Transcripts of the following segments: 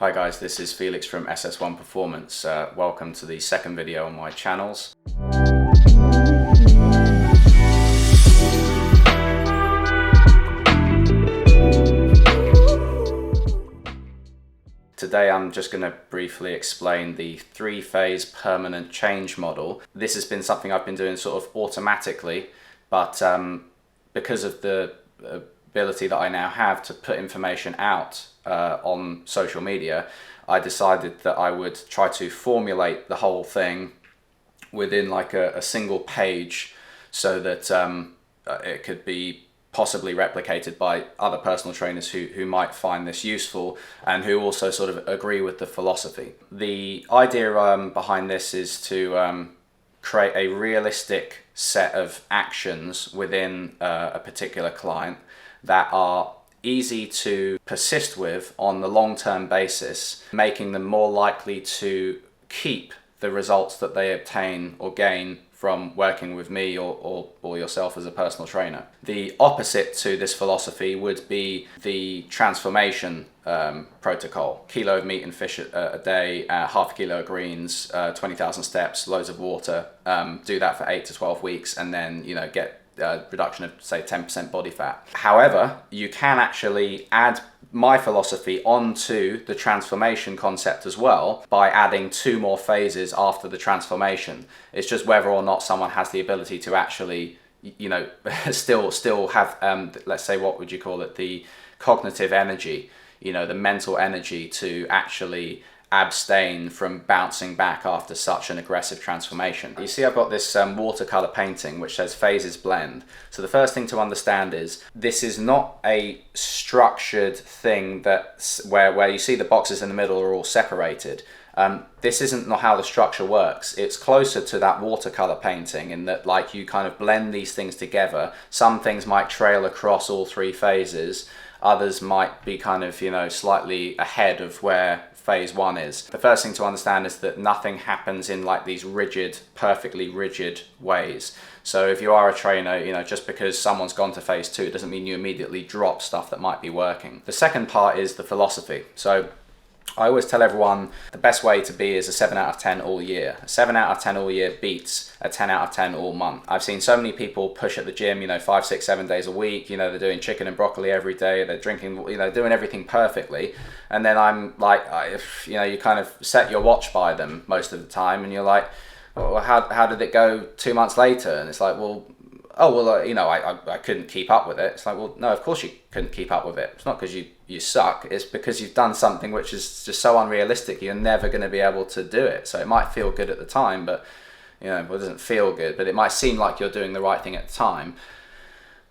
Hi guys, this is Felix from SS1 Performance. Welcome to the second video on my channels. Today I'm just going to briefly explain the three-phase permanent change model. This has been something I've been doing sort of automatically, but because of the ability that I now have to put information out on social media, I decided that I would try to formulate the whole thing within like a single page so that it could be possibly replicated by other personal trainers who might find this useful and who also sort of agree with the philosophy. The idea behind this is to create a realistic set of actions within a particular client that are easy to persist with on the long-term basis, making them more likely to keep the results that they obtain or gain from working with me or yourself as a personal trainer. The opposite to this philosophy would be the transformation protocol. Kilo of meat and fish a day, half a kilo of greens, 20,000 steps, loads of water, do that for 8 to 12 weeks and then get reduction of say 10% body fat. However, you can actually add my philosophy onto the transformation concept as well by adding 2 more phases after the transformation. It's just whether or not someone has the ability to actually still have let's say, what would you call it, the cognitive energy, the mental energy to actually abstain from bouncing back after such an aggressive transformation. You see I've got this watercolor painting which says phases blend. So the first thing to understand is this is not a structured thing where you see the boxes in the middle are all separated. This isn't how the structure works. It's closer to that watercolor painting in that like you kind of blend these things together. Some things might trail across all 3 phases. Others might be kind of, slightly ahead of where phase 1 is. The first thing to understand is that nothing happens in like these perfectly rigid ways. So if you are a trainer, just because someone's gone to phase 2, it doesn't mean you immediately drop stuff that might be working. The second part is the philosophy. So I always tell everyone the best way to be is a 7 out of 10 all year. A 7 out of 10 all year beats a 10 out of 10 all month. I've seen so many people push at the gym, 5, 6, 7 days a week. They're doing chicken and broccoli every day. They're drinking, doing everything perfectly. And then I'm like, you kind of set your watch by them most of the time. And you're like, well, how did it go 2 months later? And it's like, well, I couldn't keep up with it. It's like, well, no, of course you couldn't keep up with it. It's not because you suck. It's because you've done something which is just so unrealistic. You're never going to be able to do it. So it might feel good at the time, but it doesn't feel good. But it might seem like you're doing the right thing at the time.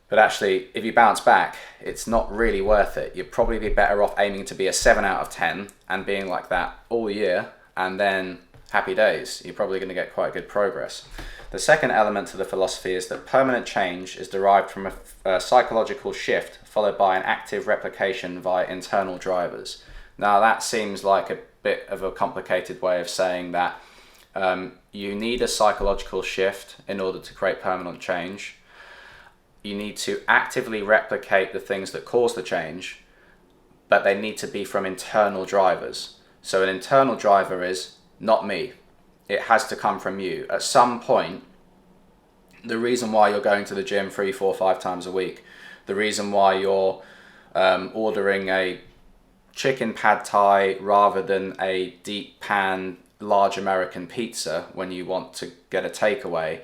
But actually, if you bounce back, it's not really worth it. You'd probably be better off aiming to be a 7 out of 10 and being like that all year, and then happy days. You're probably going to get quite good progress. The second element to the philosophy is that permanent change is derived from a psychological shift followed by an active replication via internal drivers. Now that seems like a bit of a complicated way of saying that you need a psychological shift in order to create permanent change. You need to actively replicate the things that cause the change, but they need to be from internal drivers. So an internal driver is not me. It has to come from you. At some point, the reason why you're going to the gym 3, 4, 5 times a week, the reason why you're ordering a chicken pad thai rather than a deep pan large American pizza when you want to get a takeaway,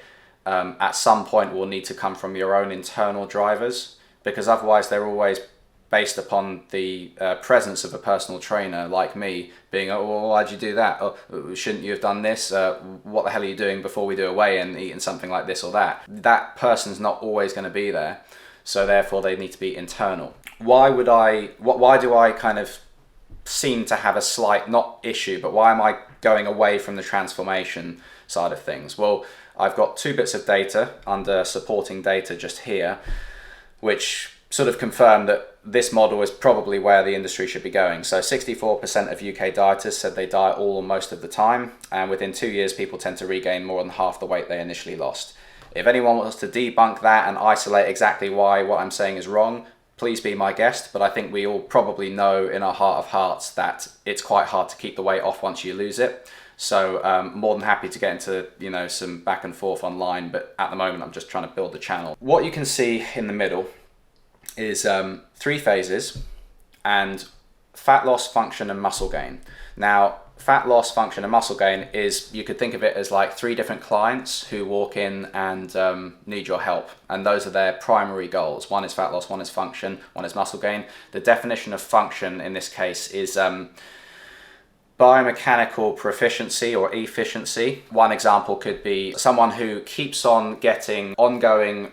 at some point will need to come from your own internal drivers, because otherwise they're always based upon the presence of a personal trainer like me being, oh, well, why'd you do that? Oh, shouldn't you have done this? What the hell are you doing before we do a weigh-in, eating something like this or that? That person's not always going to be there, so therefore they need to be internal. Why do I kind of seem to have a slight, not issue, but why am I going away from the transformation side of things? Well, I've got 2 bits of data under supporting data just here, which sort of confirm that this model is probably where the industry should be going. So 64% of UK dieters said they diet all or most of the time, and within 2 years people tend to regain more than half the weight they initially lost. If anyone wants to debunk that and isolate exactly why what I'm saying is wrong, please be my guest, but I think we all probably know in our heart of hearts that it's quite hard to keep the weight off once you lose it. So more than happy to get into, you know, some back and forth online, but at the moment I'm just trying to build the channel. What you can see in the middle is 3 phases and fat loss, function and muscle gain. Now, fat loss, function and muscle gain is, you could think of it as like 3 different clients who walk in and need your help, and those are their primary goals. One is fat loss, one is function, one is muscle gain. The definition of function in this case is biomechanical proficiency or efficiency. One example could be someone who keeps on getting ongoing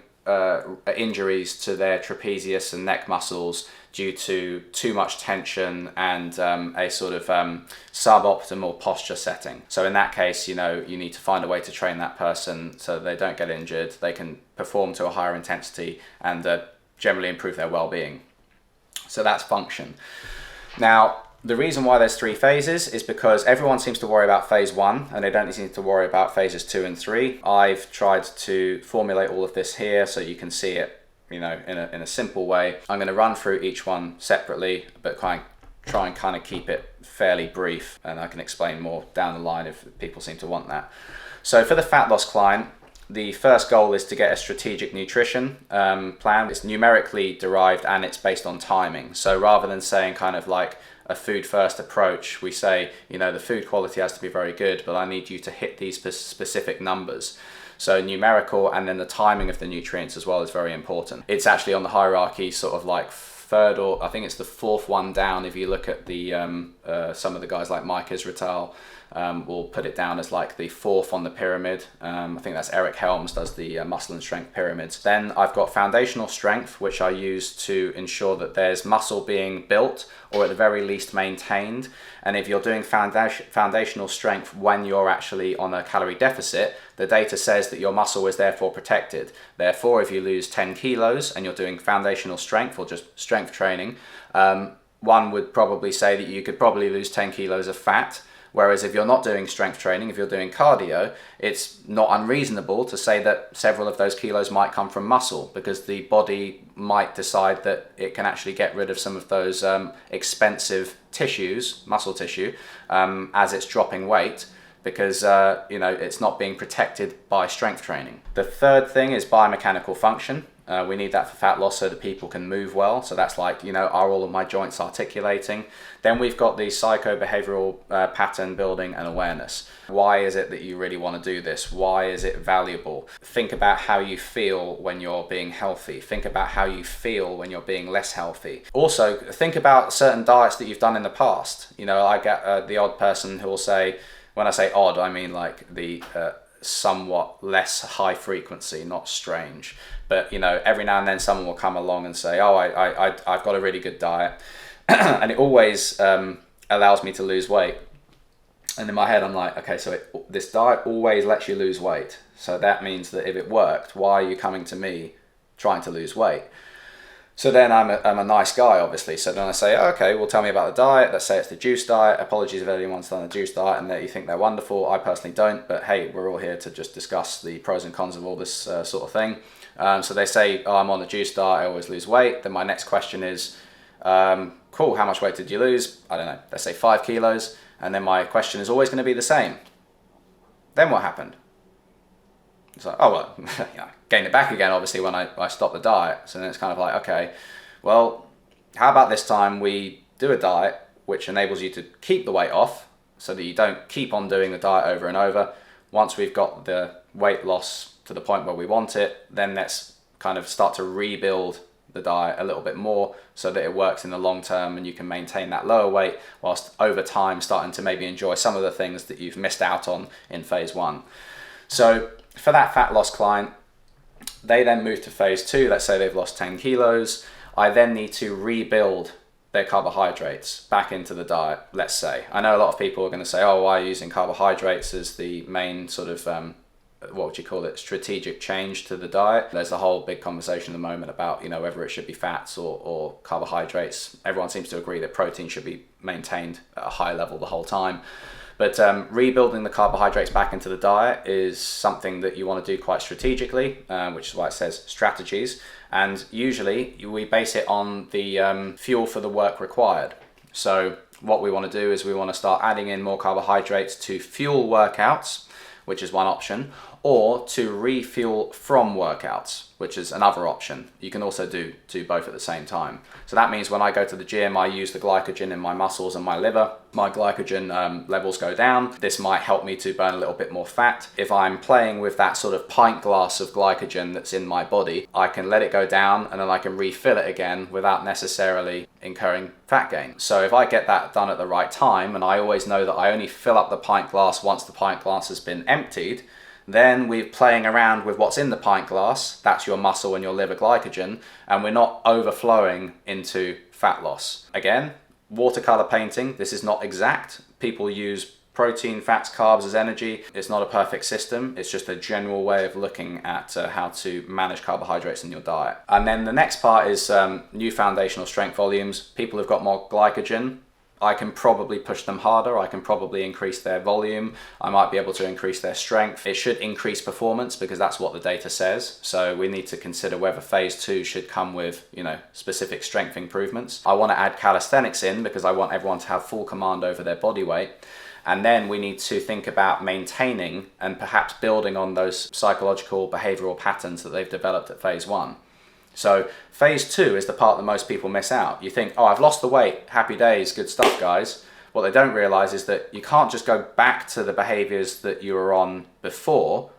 injuries to their trapezius and neck muscles due to too much tension and a sort of suboptimal posture setting. So in that case, you know, you need to find a way to train that person so they don't get injured, they can perform to a higher intensity and generally improve their well-being. So that's function. Now, the reason why there's 3 phases is because everyone seems to worry about phase 1 and they don't seem to worry about phases 2 and 3. I've tried to formulate all of this here so you can see it, you know, in a simple way. I'm going to run through each one separately, but try and kind of keep it fairly brief, and I can explain more down the line if people seem to want that. So for the fat loss client, the first goal is to get a strategic nutrition plan. It's numerically derived and it's based on timing. So rather than saying kind of like a food first approach, we say, you know, the food quality has to be very good, but I need you to hit these specific numbers. So numerical, and then the timing of the nutrients as well is very important. It's actually on the hierarchy sort of like 3rd, or I think it's the 4th one down. If you look at the some of the guys like Mike Israetel will put it down as like the 4th on the pyramid. I think that's Eric Helms does the muscle and strength pyramids. Then I've got foundational strength, which I use to ensure that there's muscle being built or at the very least maintained. And if you're doing foundational strength when you're actually on a calorie deficit, the data says that your muscle is therefore protected. Therefore, if you lose 10 kilos and you're doing foundational strength or just strength training, one would probably say that you could probably lose 10 kilos of fat. Whereas if you're not doing strength training, if you're doing cardio, it's not unreasonable to say that several of those kilos might come from muscle, because the body might decide that it can actually get rid of some of those expensive tissues, muscle tissue, as it's dropping weight, because you know, it's not being protected by strength training. The third thing is biomechanical function. We need that for fat loss so that people can move well. So that's like, you know, are all of my joints articulating? Then we've got the psycho-behavioral pattern building and awareness. Why is it that you really want to do this? Why is it valuable? Think about how you feel when you're being healthy. Think about how you feel when you're being less healthy. Also, think about certain diets that you've done in the past. You know, I get the odd person who will say, when I say odd, I mean like the somewhat less high frequency, not strange. But, you know, every now and then someone will come along and say, oh, I've got a really good diet. And it always allows me to lose weight. And in my head, I'm like, okay, so this diet always lets you lose weight. So that means that if it worked, why are you coming to me trying to lose weight? So then I'm a nice guy, obviously. So then I say, oh, okay, well, tell me about the diet. Let's say it's the juice diet. Apologies if anyone's done a juice diet and that you think they're wonderful. I personally don't. But hey, we're all here to just discuss the pros and cons of all this sort of thing. So they say, oh, I'm on the juice diet. I always lose weight. Then my next question is, cool, how much weight did you lose? I don't know, let's say 5 kilos. And then my question is always going to be the same. Then what happened? It's like, oh, well, you know, gained it back again, obviously, when I stopped the diet. So then it's kind of like, okay, well, how about this time we do a diet which enables you to keep the weight off so that you don't keep on doing the diet over and over. Once we've got the weight loss to the point where we want it, then let's kind of start to rebuild the diet a little bit more so that it works in the long term and you can maintain that lower weight whilst over time starting to maybe enjoy some of the things that you've missed out on in phase 1. So for that fat loss client, they then move to phase 2. Let's say they've lost 10 kilos. I then need to rebuild their carbohydrates back into the diet, let's say. I know a lot of people are going to say, oh, why are you using carbohydrates as the main sort of, what would you call it, strategic change to the diet? There's a whole big conversation at the moment about, you know, whether it should be fats or carbohydrates. Everyone seems to agree that protein should be maintained at a high level the whole time. But rebuilding the carbohydrates back into the diet is something that you want to do quite strategically, which is why it says strategies. And usually we base it on the fuel for the work required. So what we want to do is we want to start adding in more carbohydrates to fuel workouts, which is one option, or to refuel from workouts, which is another option. You can also do both at the same time. So that means when I go to the gym, I use the glycogen in my muscles and my liver. My glycogen levels go down. This might help me to burn a little bit more fat. If I'm playing with that sort of pint glass of glycogen that's in my body, I can let it go down and then I can refill it again without necessarily incurring fat gain. So if I get that done at the right time, and I always know that I only fill up the pint glass once the pint glass has been emptied, then we're playing around with what's in the pint glass, that's your muscle and your liver glycogen, and we're not overflowing into fat loss. Again, watercolor painting, this is not exact. People use protein, fats, carbs as energy. It's not a perfect system. It's just a general way of looking at how to manage carbohydrates in your diet. And then the next part is new foundational strength volumes. People who've got more glycogen, I can probably push them harder. I can probably increase their volume. I might be able to increase their strength. It should increase performance because that's what the data says. So we need to consider whether phase 2 should come with, specific strength improvements. I want to add calisthenics in because I want everyone to have full command over their body weight. And then we need to think about maintaining and perhaps building on those psychological behavioral patterns that they've developed at phase 1. So phase 2 is the part that most people miss out. You think, oh, I've lost the weight, happy days, good stuff, guys. What they don't realize is that you can't just go back to the behaviors that you were on before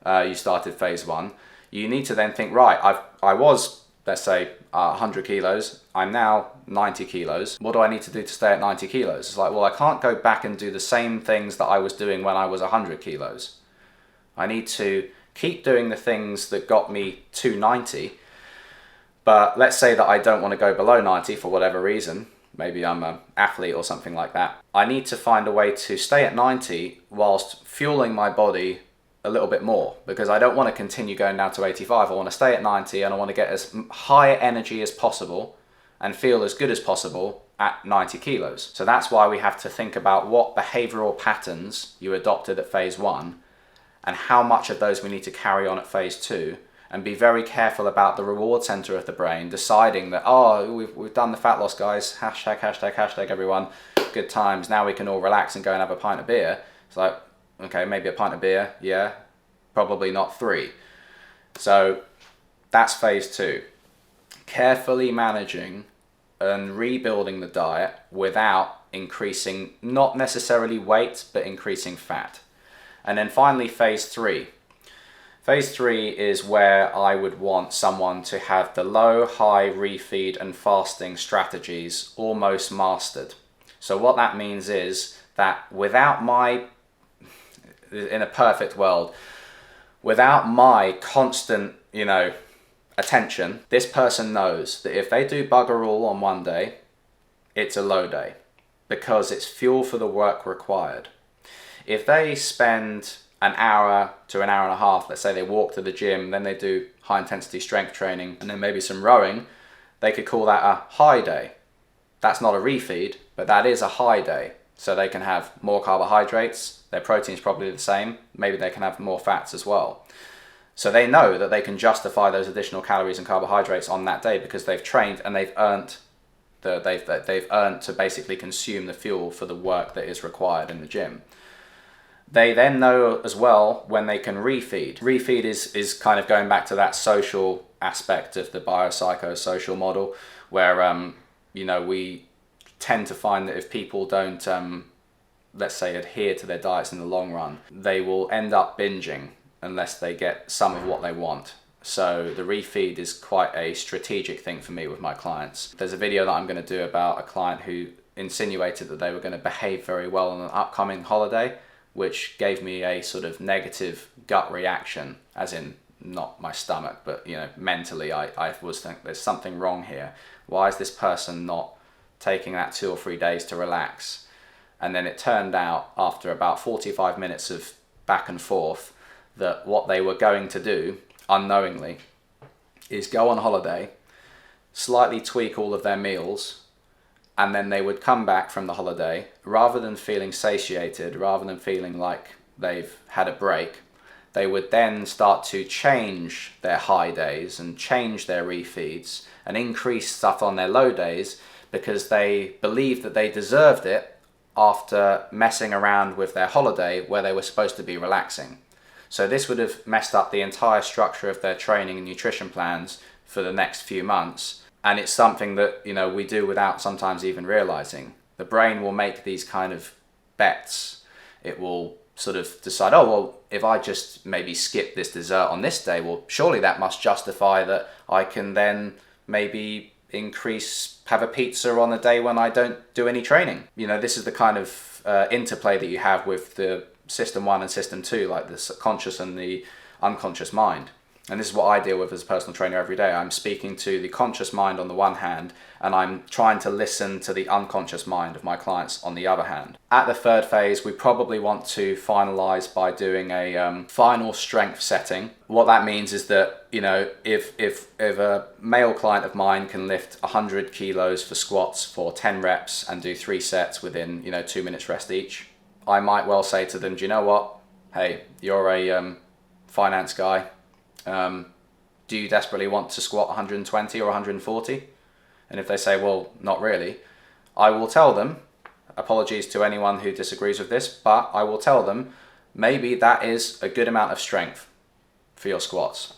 you started phase 1. You need to then think, right, I was, let's say, 100 kilos. I'm now 90 kilos. What do I need to do to stay at 90 kilos? It's like, well, I can't go back and do the same things that I was doing when I was 100 kilos. I need to keep doing the things that got me to 90. But let's say that I don't want to go below 90 for whatever reason. Maybe I'm an athlete or something like that. I need to find a way to stay at 90 whilst fueling my body a little bit more, because I don't want to continue going down to 85. I want to stay at 90 and I want to get as high energy as possible and feel as good as possible at 90 kilos. So that's why we have to think about what behavioral patterns you adopted at phase 1 and how much of those we need to carry on at phase 2. And be very careful about the reward center of the brain deciding that, oh, we've done the fat loss, guys, hashtag everyone, good times, now we can all relax and go and have a pint of beer. It's like, okay, maybe a pint of beer, yeah, probably not 3. So that's phase 2. Carefully managing and rebuilding the diet without increasing, not necessarily weight, but increasing fat. And then finally, phase 3. Phase 3 is where I would want someone to have the low, high, refeed and fasting strategies almost mastered. So what that means is that without in a perfect world, without my constant, attention, this person knows that if they do bugger all on one day, it's a low day because it's fuel for the work required. If they spend an hour to an hour and a half, let's say they walk to the gym, then they do high intensity strength training and then maybe some rowing, they could call that a high day. That's not a refeed, but that is a high day. So they can have more carbohydrates, their protein is probably the same, maybe they can have more fats as well. So they know that they can justify those additional calories and carbohydrates on that day because they've trained and they've earned to basically consume the fuel for the work that is required in the gym. They then know as well when they can refeed. Refeed is kind of going back to that social aspect of the biopsychosocial model where, we tend to find that if people don't, let's say, adhere to their diets in the long run, they will end up binging unless they get some of what they want. So the refeed is quite a strategic thing for me with my clients. There's a video that I'm going to do about a client who insinuated that they were going to behave very well on an upcoming holiday, which gave me a sort of negative gut reaction, as in not my stomach, but mentally I was thinking there's something wrong here. Why is this person not taking that 2 or 3 days to relax? And then it turned out after about 45 minutes of back and forth that what they were going to do unknowingly is go on holiday, slightly tweak all of their meals, and then they would come back from the holiday, rather than feeling satiated, rather than feeling like they've had a break, they would then start to change their high days and change their refeeds and increase stuff on their low days, because they believed that they deserved it after messing around with their holiday where they were supposed to be relaxing. So this would have messed up the entire structure of their training and nutrition plans for the next few months. And it's something that, you know, we do without sometimes even realizing. The brain will make these kind of bets. It will sort of decide, oh, well, if I just maybe skip this dessert on this day, well, surely that must justify that I can then maybe have a pizza on a day when I don't do any training. You know, this is the kind of interplay that you have with the system 1 and system 2, like the conscious and the unconscious mind. And this is what I deal with as a personal trainer every day. I'm speaking to the conscious mind on the one hand, and I'm trying to listen to the unconscious mind of my clients on the other hand. At the third phase, we probably want to finalize by doing a final strength setting. What that means is that, you know, if a male client of mine can lift 100 kilos for squats for 10 reps and do 3 sets within, you know, 2 minutes rest each, I might well say to them, do you know what? Hey, you're a finance guy. Do you desperately want to squat 120 or 140? And if they say, well, not really, I will tell them, apologies to anyone who disagrees with this, but I will tell them, maybe that is a good amount of strength for your squats.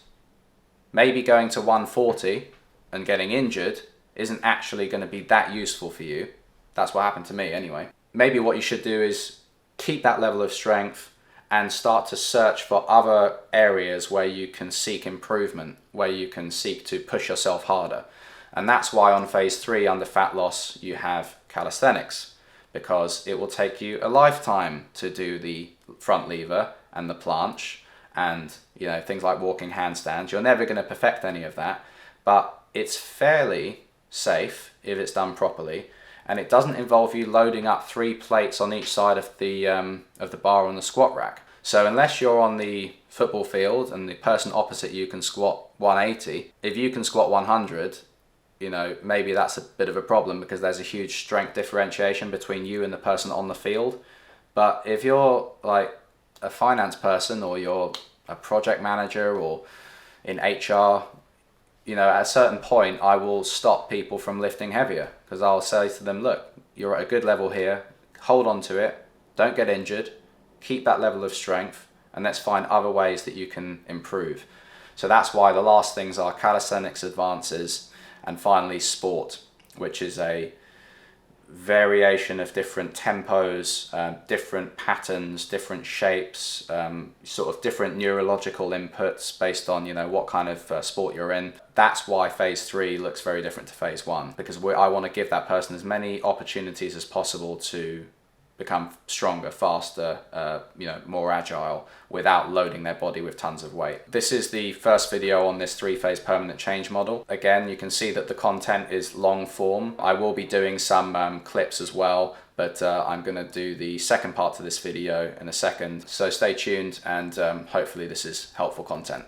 Maybe going to 140 and getting injured isn't actually going to be that useful for you. That's what happened to me anyway. Maybe what you should do is keep that level of strength and start to search for other areas where you can seek improvement, where you can seek to push yourself harder. And that's why on phase 3 under fat loss, you have calisthenics, because it will take you a lifetime to do the front lever and the planche and, you know, things like walking handstands. You're never going to perfect any of that, but it's fairly safe if it's done properly. And it doesn't involve you loading up 3 plates on each side of the bar on the squat rack. So unless you're on the football field and the person opposite you can squat 180, if you can squat 100, you know, maybe that's a bit of a problem, because there's a huge strength differentiation between you and the person on the field. But if you're like a finance person, or you're a project manager, or in HR, you know, at a certain point, I will stop people from lifting heavier, because I'll say to them, look, you're at a good level here, hold on to it, don't get injured, keep that level of strength, and let's find other ways that you can improve. So that's why the last things are calisthenics advances, and finally sport, which is a variation of different tempos, different patterns, different shapes, sort of different neurological inputs based on, you know, what kind of sport you're in. That's why phase 3 looks very different to phase 1, because I want to give that person as many opportunities as possible to become stronger, faster, you know, more agile, without loading their body with tons of weight. This is the first video on this 3-phase permanent change model. Again, you can see that the content is long form. I will be doing some clips as well, but I'm going to do the second part to this video in a second. So stay tuned, and hopefully this is helpful content.